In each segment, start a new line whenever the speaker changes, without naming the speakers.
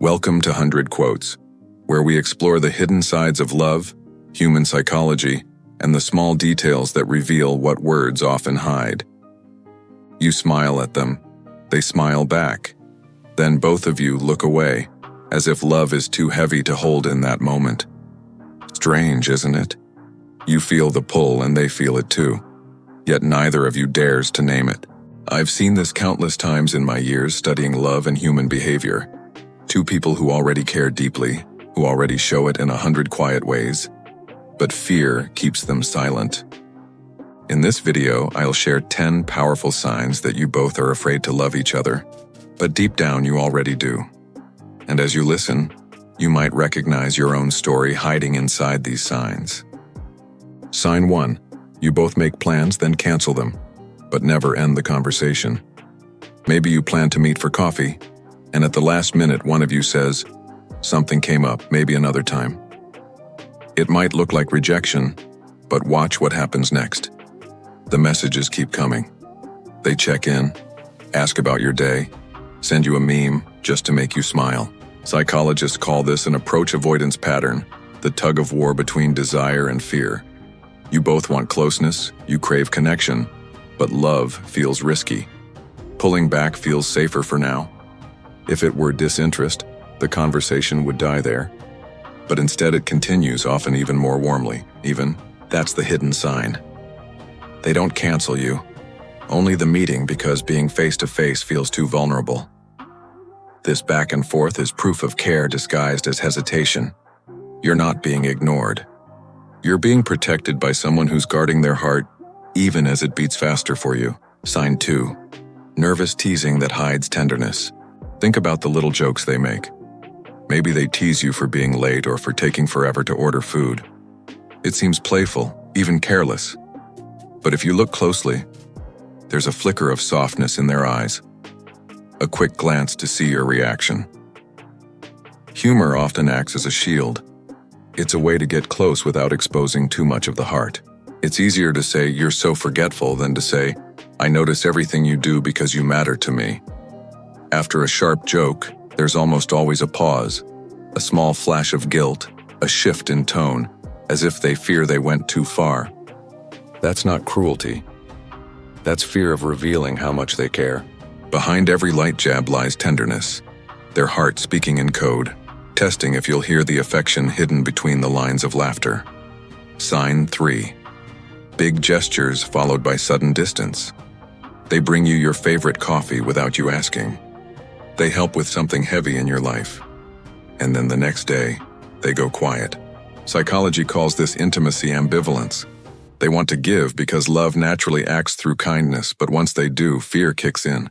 Welcome to 100 Quotes, where we explore the hidden sides of love, human psychology, and the small details that reveal what words often hide. You smile at them, they smile back. Then both of you look away, as if love is too heavy to hold in that moment. Strange, isn't it? You feel the pull and they feel it too, yet neither of you dares to name it. I've seen this countless times in my years studying love and human behavior. Two people who already care deeply, who already show it in 100 quiet ways, but fear keeps them silent. In this video, I'll share 10 powerful signs that you both are afraid to love each other, but deep down you already do. And as you listen, you might recognize your own story hiding inside these signs. Sign 1. You both make plans, then cancel them, but never end the conversation. Maybe you plan to meet for coffee, and at the last minute one of you says, "Something came up, maybe another time." It might look like rejection, but watch what happens next. The messages keep coming. They check in, ask about your day, send you a meme just to make you smile. Psychologists call this an approach avoidance pattern, the tug of war between desire and fear. You both want closeness, you crave connection, but love feels risky. Pulling back feels safer for now. If it were disinterest, the conversation would die there. But instead it continues, often even more warmly. That's the hidden sign. They don't cancel you, only the meeting, because being face-to-face feels too vulnerable. This back and forth is proof of care disguised as hesitation. You're not being ignored. You're being protected by someone who's guarding their heart, even as it beats faster for you. Sign 2. Nervous teasing that hides tenderness. Think about the little jokes they make. Maybe they tease you for being late or for taking forever to order food. It seems playful, even careless. But if you look closely, there's a flicker of softness in their eyes. A quick glance to see your reaction. Humor often acts as a shield. It's a way to get close without exposing too much of the heart. It's easier to say, "You're so forgetful," than to say, "I notice everything you do because you matter to me." After a sharp joke, there's almost always a pause, a small flash of guilt, a shift in tone, as if they fear they went too far. That's not cruelty. That's fear of revealing how much they care. Behind every light jab lies tenderness, their heart speaking in code, testing if you'll hear the affection hidden between the lines of laughter. Sign 3. Big gestures followed by sudden distance. They bring you your favorite coffee without you asking. They help with something heavy in your life. And then the next day, they go quiet. Psychology calls this intimacy ambivalence. They want to give because love naturally acts through kindness, but once they do, fear kicks in.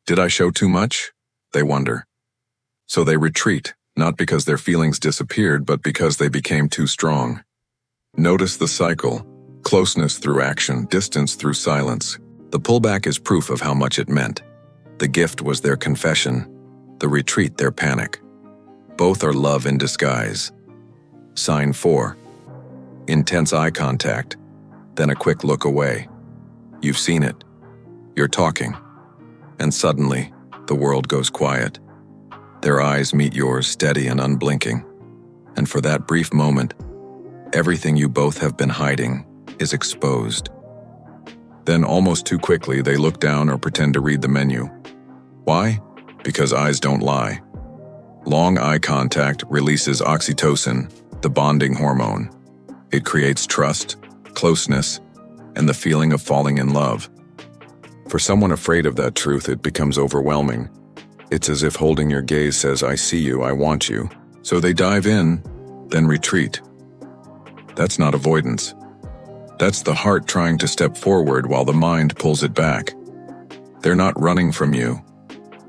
Did I show too much? They wonder. So they retreat, not because their feelings disappeared, but because they became too strong. Notice the cycle: closeness through action, distance through silence. The pullback is proof of how much it meant. The gift was their confession, the retreat their panic. Both are love in disguise. Sign 4. Intense eye contact, then a quick look away. You've seen it. You're talking. And suddenly, the world goes quiet. Their eyes meet yours, steady and unblinking. And for that brief moment, everything you both have been hiding is exposed. Then almost too quickly, they look down or pretend to read the menu. Why? Because eyes don't lie. Long eye contact releases oxytocin, the bonding hormone. It creates trust, closeness, and the feeling of falling in love. For someone afraid of that truth, it becomes overwhelming. It's as if holding your gaze says, "I see you, I want you." So they dive in, then retreat. That's not avoidance. That's the heart trying to step forward while the mind pulls it back. They're not running from you.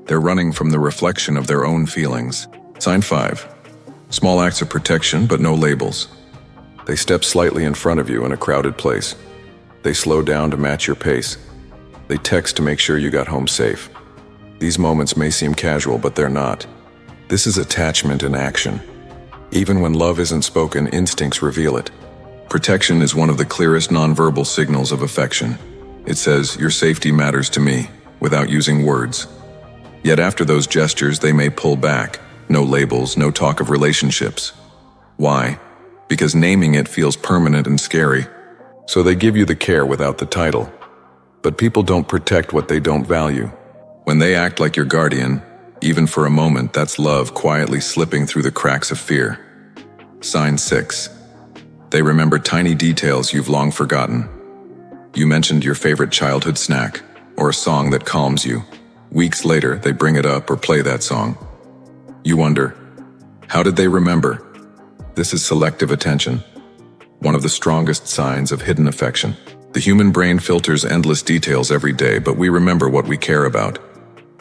They're running from the reflection of their own feelings. Sign 5. Small acts of protection, but no labels. They step slightly in front of you in a crowded place. They slow down to match your pace. They text to make sure you got home safe. These moments may seem casual, but they're not. This is attachment in action. Even when love isn't spoken, instincts reveal it. Protection is one of the clearest nonverbal signals of affection. It says, "Your safety matters to me," without using words. Yet after those gestures, they may pull back, No labels, no talk of relationships. Why? Because naming it feels permanent and scary. So they give you the care without the title. But people don't protect what they don't value. When they act like your guardian, even for a moment, that's love quietly slipping through the cracks of fear. Sign 6. They remember tiny details you've long forgotten. You mentioned your favorite childhood snack, or a song that calms you. Weeks later, they bring it up or play that song. You wonder, how did they remember? This is selective attention, one of the strongest signs of hidden affection. The human brain filters endless details every day, but we remember what we care about.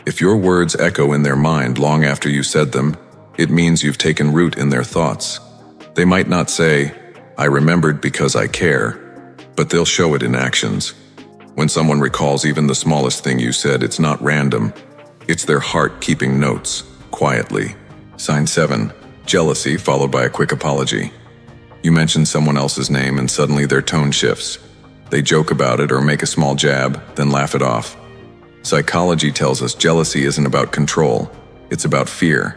If your words echo in their mind long after you said them, it means you've taken root in their thoughts. They might not say, "I remembered because I care," but they'll show it in actions. When someone recalls even the smallest thing you said, it's not random. It's their heart keeping notes, quietly. Sign 7. Jealousy followed by a quick apology. You mention someone else's name and suddenly their tone shifts. They joke about it or make a small jab, then laugh it off. Psychology tells us jealousy isn't about control, it's about fear.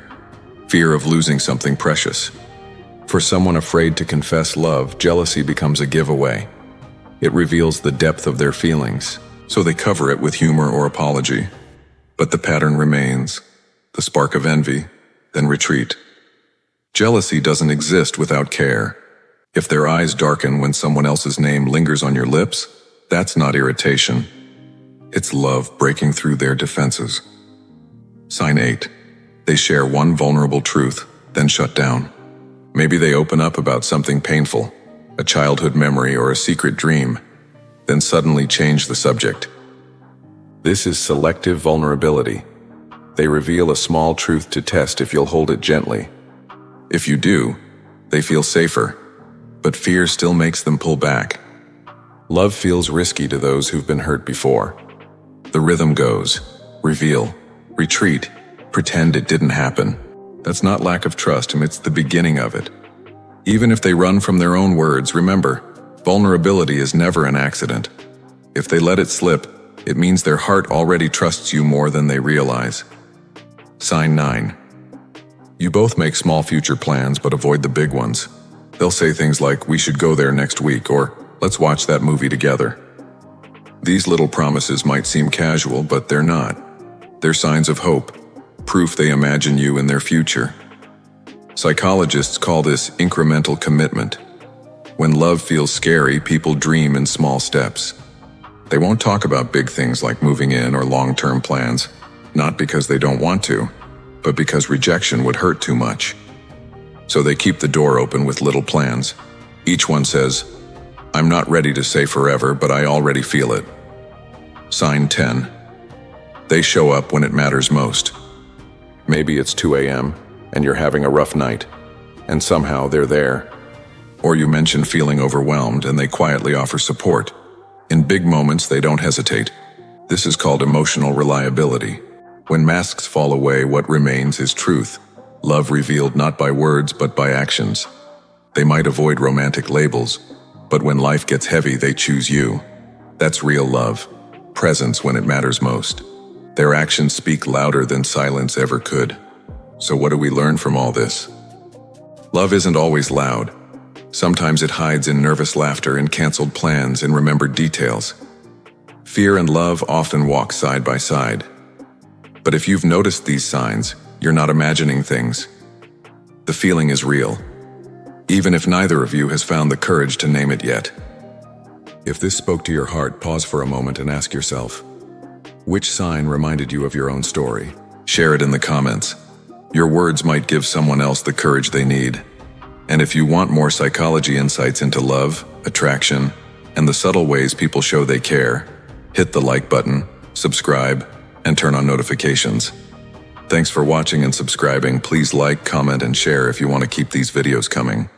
Fear of losing something precious. For someone afraid to confess love, jealousy becomes a giveaway. It reveals the depth of their feelings, so they cover it with humor or apology. But the pattern remains, the spark of envy, then retreat. Jealousy doesn't exist without care. If their eyes darken when someone else's name lingers on your lips, that's not irritation. It's love breaking through their defenses. Sign 8. They share one vulnerable truth, then shut down. Maybe they open up about something painful, a childhood memory or a secret dream, then suddenly change the subject. This is selective vulnerability. They reveal a small truth to test if you'll hold it gently. If you do, they feel safer, but fear still makes them pull back. Love feels risky to those who've been hurt before. The rhythm goes, reveal, retreat, pretend it didn't happen. That's not lack of trust, it's the beginning of it. Even if they run from their own words, remember, vulnerability is never an accident. If they let it slip, it means their heart already trusts you more than they realize. Sign 9. You both make small future plans but avoid the big ones. They'll say things like, "We should go there next week," or "Let's watch that movie together." These little promises might seem casual, but they're not. They're signs of hope, proof they imagine you in their future. Psychologists call this incremental commitment. When love feels scary, people dream in small steps. They won't talk about big things like moving in or long-term plans, not because they don't want to, but because rejection would hurt too much. So they keep the door open with little plans. Each one says, "I'm not ready to say forever, but I already feel it." Sign 10. They show up when it matters most. Maybe it's 2 a.m. and you're having a rough night, and somehow they're there. Or you mention feeling overwhelmed and they quietly offer support. In big moments, they don't hesitate. This is called emotional reliability. When masks fall away, what remains is truth. Love revealed not by words, but by actions. They might avoid romantic labels, but when life gets heavy, they choose you. That's real love. Presence when it matters most. Their actions speak louder than silence ever could. So what do we learn from all this? Love isn't always loud. Sometimes it hides in nervous laughter, in canceled plans, in remembered details. Fear and love often walk side by side. But if you've noticed these signs, you're not imagining things. The feeling is real, even if neither of you has found the courage to name it yet. If this spoke to your heart, pause for a moment and ask yourself, which sign reminded you of your own story? Share it in the comments. Your words might give someone else the courage they need. And if you want more psychology insights into love, attraction, and the subtle ways people show they care, hit the like button, subscribe, and turn on notifications. Thanks for watching and subscribing. Please like, comment, and share if you want to keep these videos coming.